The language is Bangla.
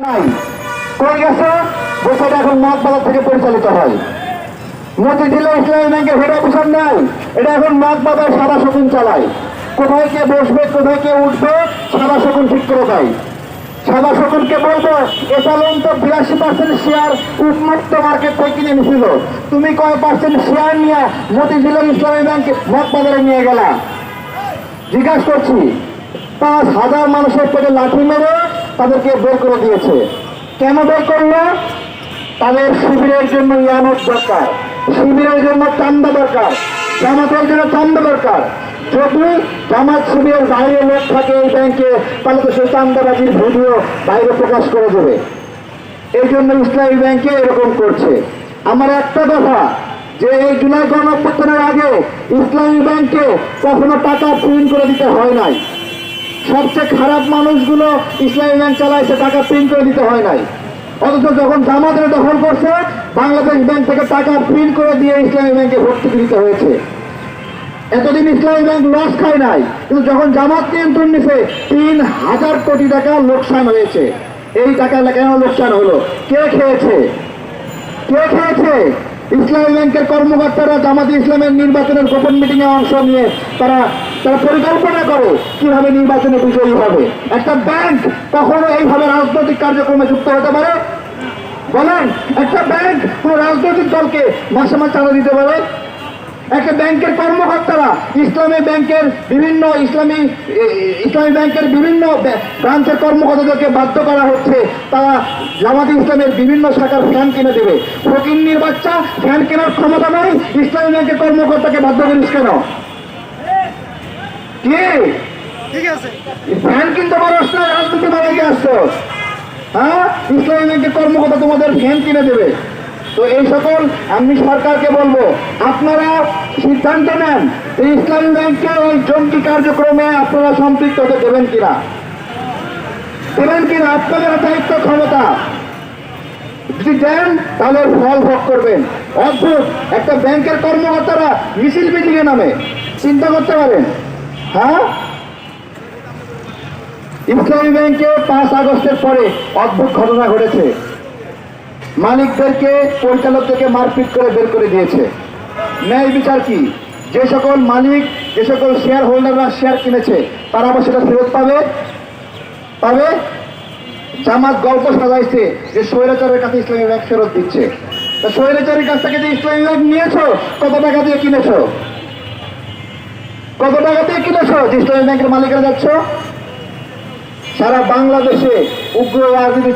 নাই কই গেছে বলছে এটা এখন মগবাজার থেকে পরিচালিত হয়। মতিঝিলে ইসলামী ব্যাংকের হেড অফিসার নাই, এটা এখন মগবাজার সাদা শকুন চালায়। কোথায় কে বসবে কোথায় কে উঠবে সাদা শকুন ঠিক করে দেয়। সাদা শকুনকে বলবো এসালন তো 82% শেয়ার উন্মুক্ত মার্কেট থেকে কিনে নিছিল, তুমি কয় পার্সেন্ট শেয়ার নিয়ে মতিঝিলের ইসলামী ব্যাংকে মগবাজারে নিয়ে গেলা? জিজ্ঞাসা করছি। 5,000 মানুষের পেটে লাঠি মেরে তাদেরকে বের করে দিয়েছে। কেন বের করলো? তাদের শিবিরের জন্য ইয়ানত দরকার, শিবিরের জন্য চান্দা দরকার, জামাতের জন্য চান্দা দরকার। যদি জামাত শিবিরের বাইরে লোক থাকে এই ব্যাংকে তাহলে তো সেই চান্দাবাজির ভিডিও বাইরে প্রকাশ করে দেবে। এই জন্য ইসলামী ব্যাংকে এরকম করছে। আমার একটা কথা, যে এই জুলাই গণঅভ্যুত্থানের আগে ইসলামী ব্যাংকে কখনো টাকা প্রিন্ট করে দিতে হয় নাই। সবচেয়ে খারাপ মানুষগুলো ইসলামী ব্যাংক চালাইছে, টাকা প্রিন্ট করে দিতে হয় নাই। অথচ যখন জামাতের দখল করছে বাংলাদেশ ব্যাংক থেকে টাকা প্রিন্ট করে দিয়ে ইসলামী ব্যাংকে ভর্তি দিতে হয়েছে। এতদিন ইসলামী ব্যাংক লস খায় নাই, কিন্তু যখন জামাত নিয়ন্ত্রণ নিছে 3,000 কোটি টাকা লোকসান হয়েছে। এই টাকা কেন লোকসান হলো? কে খেয়েছে? কে খেয়েছে? ইসলামী ব্যাংকের কর্মকর্তারা জামাতে ইসলামের নির্বাচনের গোপন মিটিং এ অংশ নিয়ে তারা পরিকল্পনা করে কিভাবে নির্বাচনে বিজয়ী হবে। একটা ব্যাংক কখনো এইভাবে রাজনৈতিক কার্যক্রমে যুক্ত হতে পারে? বলেন, একটা ব্যাংক কোন রাজনৈতিক দলকে মাসে মাসে চাঁদা দিতে পারে? একটা ব্যাংকের কর্মকর্তারা ইসলামী ব্যাংকের বিভিন্ন ব্রাঞ্চের কর্মকর্তাদেরকে বাধ্য করা হচ্ছে তারা জামাতে ইসলামের বিভিন্ন শাখার ফ্যান কিনে দেবে। ফকিন্নির বাচ্চা, ফ্যান কেনার ক্ষমতা নাই, ইসলামী ব্যাংকের কর্মকর্তাকে বাধ্য করিস কেন? কি ঠিক আছে, ফ্যান কিনতে পারস না, রাজনীতি বানাইতে আসছো? হ্যাঁ, ইসলামী ব্যাংকের কর্মকর্তা তোমাদের ফ্যান কিনে দেবে। তো এই সকল আমি সরকারকে বলবো, আপনারা সিদ্ধান্ত নেন এই ইসলামী ব্যাংকে ওই জঙ্গি কার্যক্রমে আপনারা সম্পৃক্ত হতে দেবেন কিনা, আপনাদের দায়িত্ব ক্ষমতা। যদি দেন তাহলে ফল ভোগ করবেন। অদ্ভুত একটা ব্যাংকের কর্মকর্তারা মিছিল মিটিং এ নামে, চিন্তা করতে পারেন? হ্যাঁ, ইসলামী ব্যাংকে 5 আগস্টের পরে অদ্ভুত ঘটনা ঘটেছে। মালিকদেরকে পরিচালকদেরকে মারপিট করে বের করে দিয়েছে। ন্যায় বিচার কি? যে সকল মালিক, যে সকল শেয়ার হোল্ডাররা শেয়ার কিনেছে তারা আবার সেটা ফেরত পাবে। জামাত গল্প সাজাইছে যে স্বৈরাচারের কাছে ইসলামী ব্যাংক ফেরত দিচ্ছে। তা স্বৈরাচারের কাছ থেকে যে ইসলামী ব্যাংক নিয়েছো কত টাকা দিয়ে কিনেছো? কত টাকা দিয়ে কিনেছো যে ইসলামী ব্যাংকের মালিকেরা যাচ্ছ? সারা বাংলাদেশে উগ্র রাজনীতি